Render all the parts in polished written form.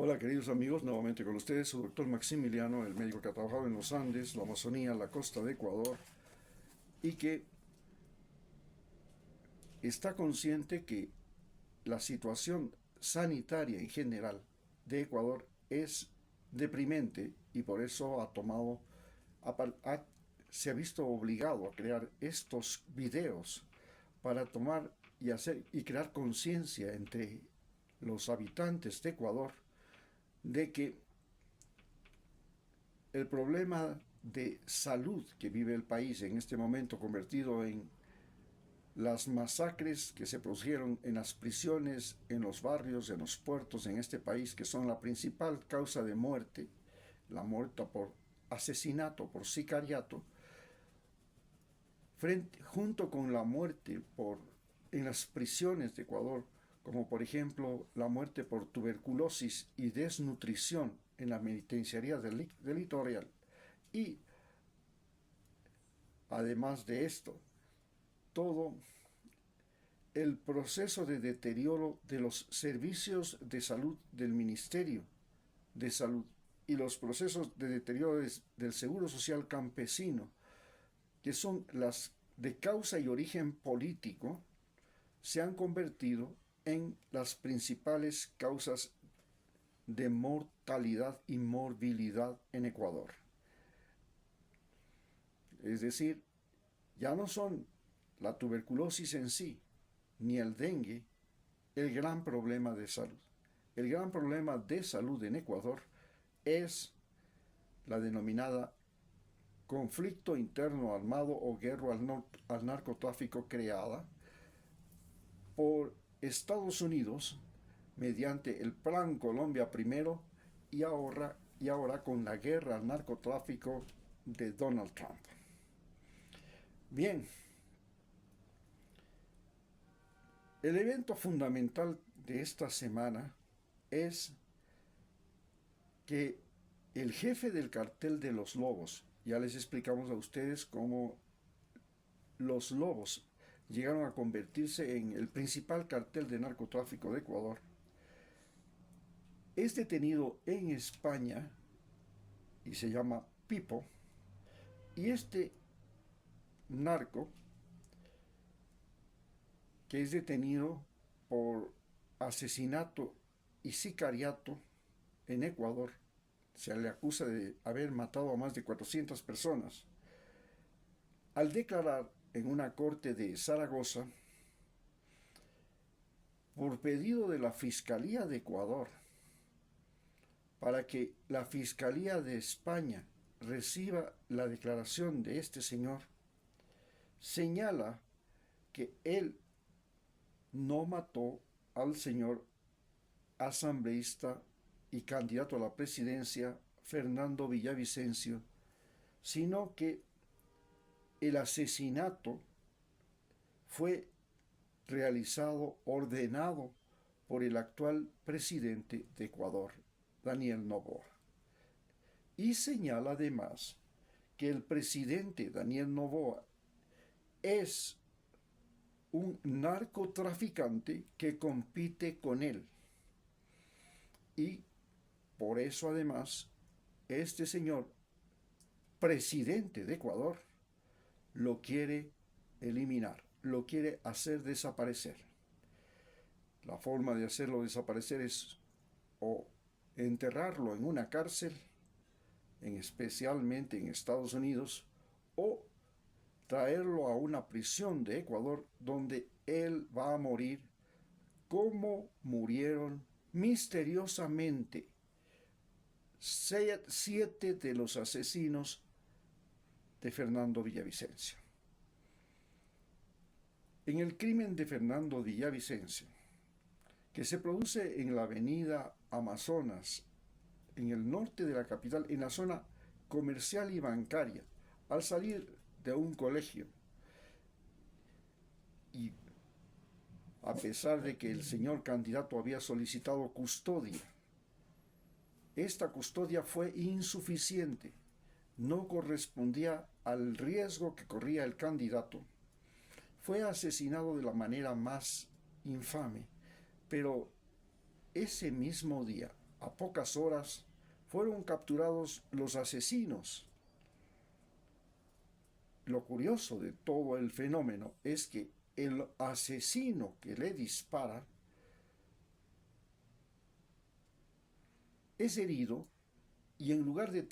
Hola queridos amigos, nuevamente con ustedes su doctor Maximiliano, el médico que ha trabajado en los Andes, la Amazonía, la costa de Ecuador y que está consciente que la situación sanitaria en general de Ecuador es deprimente y por eso se ha visto obligado a crear estos videos para tomar y hacer y crear conciencia entre los habitantes de Ecuador de que el problema de salud que vive el país en este momento, convertido en las masacres que se produjeron en las prisiones, en los barrios, en los puertos en este país, que son la principal causa de muerte, la muerte por asesinato, por sicariato, junto con la muerte en las prisiones de Ecuador, como por ejemplo la muerte por tuberculosis y desnutrición en la penitenciaría del Litoral. Y además de esto, todo el proceso de deterioro de los servicios de salud del Ministerio de Salud y los procesos de deterioro del Seguro Social Campesino, que son las de causa y origen político, se han convertido en las principales causas de mortalidad y morbilidad en Ecuador. Es decir, ya no son la tuberculosis en sí, ni el dengue, el gran problema de salud. El gran problema de salud en Ecuador es la denominada conflicto interno armado o guerra al narcotráfico creada por Estados Unidos mediante el Plan Colombia primero y ahora con la guerra al narcotráfico de Donald Trump. Bien, el evento fundamental de esta semana es que el jefe del cartel de los Lobos, ya les explicamos a ustedes cómo los Lobos llegaron a convertirse en el principal cartel de narcotráfico de Ecuador, es detenido en España y se llama Pipo, y este narco que es detenido por asesinato y sicariato en Ecuador, se le acusa de haber matado a más de 400 personas, al declarar en una corte de Zaragoza, por pedido de la Fiscalía de Ecuador, para que la Fiscalía de España reciba la declaración de este señor, señala que él no mató al señor asambleísta y candidato a la presidencia Fernando Villavicencio, sino que el asesinato fue realizado, ordenado por el actual presidente de Ecuador, Daniel Noboa. Y señala además que el presidente Daniel Noboa es un narcotraficante que compite con él. Y por eso además este señor, presidente de Ecuador, lo quiere eliminar, lo quiere hacer desaparecer. La forma de hacerlo desaparecer es o enterrarlo en una cárcel, especialmente en Estados Unidos, o traerlo a una prisión de Ecuador donde él va a morir como murieron misteriosamente 7 de los asesinos de Fernando Villavicencio. En el crimen de Fernando Villavicencio, que se produce en la avenida Amazonas, en el norte de la capital, en la zona comercial y bancaria, al salir de un colegio, y a pesar de que el señor candidato había solicitado custodia, esta custodia fue insuficiente, no correspondía al riesgo que corría el candidato. Fue asesinado de la manera más infame, pero ese mismo día, a pocas horas fueron capturados los asesinos. Lo curioso de todo el fenómeno es que el asesino que le dispara es herido y en lugar de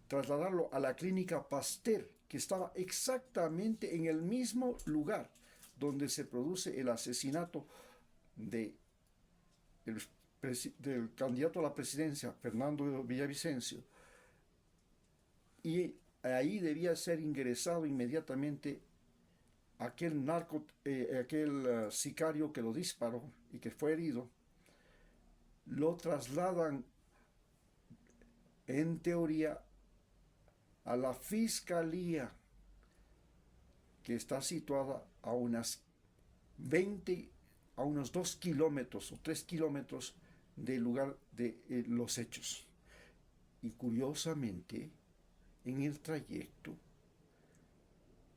trasladarlo a la clínica Pasteur, que estaba exactamente en el mismo lugar donde se produce el asesinato de del candidato a la presidencia, Fernando Villavicencio, y ahí debía ser ingresado inmediatamente aquel sicario que lo disparó y que fue herido, lo trasladan en teoría a la fiscalía que está situada a unos 2 kilómetros o 3 kilómetros del lugar de los hechos. Y curiosamente, en el trayecto,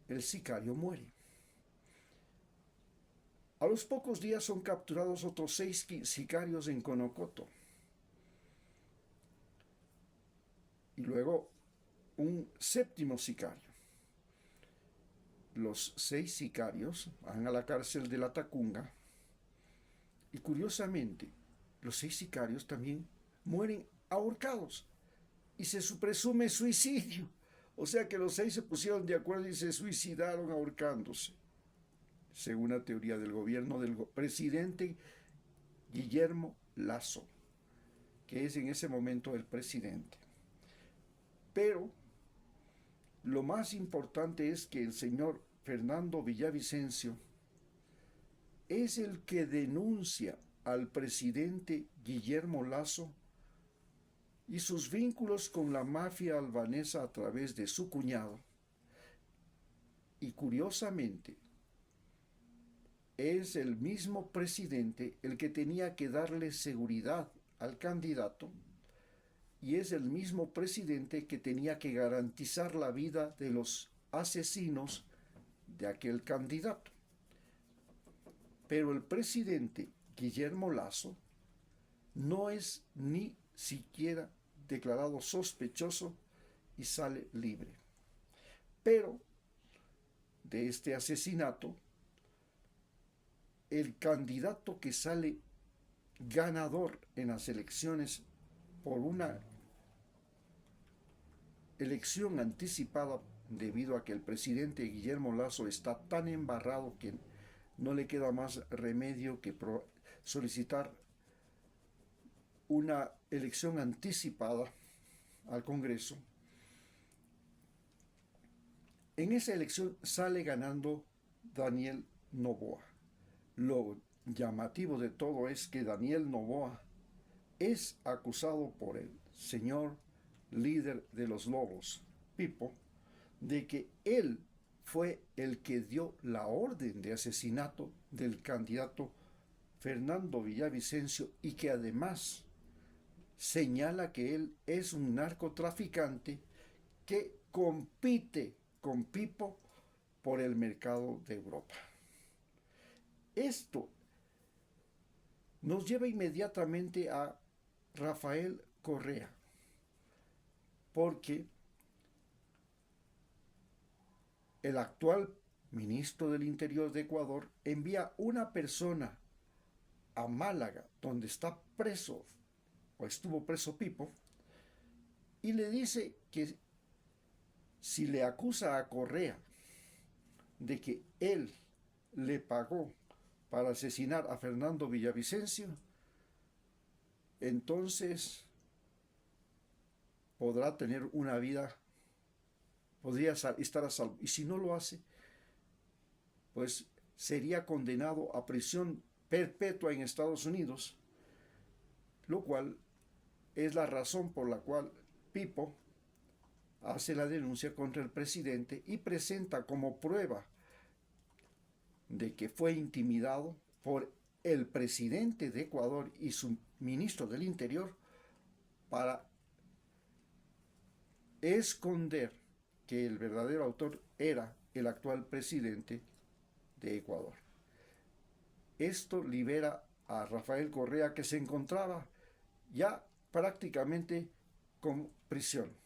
el sicario muere. A los pocos días son capturados otros 6 sicarios en Conocoto. Y luego un séptimo sicario. Los 6 sicarios van a la cárcel de la Tacunga y curiosamente los 6 sicarios también mueren ahorcados y se presume suicidio. O sea que los 6 se pusieron de acuerdo y se suicidaron ahorcándose, según la teoría del gobierno del presidente Guillermo Lasso, que es en ese momento el presidente. Pero lo más importante es que el señor Fernando Villavicencio es el que denuncia al presidente Guillermo Lasso y sus vínculos con la mafia albanesa a través de su cuñado. Y curiosamente, es el mismo presidente el que tenía que darle seguridad al candidato y es el mismo presidente que tenía que garantizar la vida de los asesinos de aquel candidato. Pero el presidente Guillermo Lasso no es ni siquiera declarado sospechoso y sale libre. Pero de este asesinato, el candidato que sale ganador en las elecciones por una elección anticipada debido a que el presidente Guillermo Lasso está tan embarrado que no le queda más remedio que solicitar una elección anticipada al Congreso. En esa elección sale ganando Daniel Noboa. Lo llamativo de todo es que Daniel Noboa es acusado por el señor líder de los Lobos, Pipo, de que él fue el que dio la orden de asesinato del candidato Fernando Villavicencio y que además señala que él es un narcotraficante que compite con Pipo por el mercado de Europa. Esto nos lleva inmediatamente a Rafael Correa, porque el actual ministro del Interior de Ecuador envía una persona a Málaga, donde está preso o estuvo preso Pipo, y le dice que si le acusa a Correa de que él le pagó para asesinar a Fernando Villavicencio, entonces podrá tener una vida, podría estar a salvo. Y si no lo hace, pues sería condenado a prisión perpetua en Estados Unidos, lo cual es la razón por la cual Pipo hace la denuncia contra el presidente y presenta como prueba de que fue intimidado por el presidente de Ecuador y su ministro del Interior para esconder que el verdadero autor era el actual presidente de Ecuador. Esto libera a Rafael Correa, que se encontraba ya prácticamente con prisión.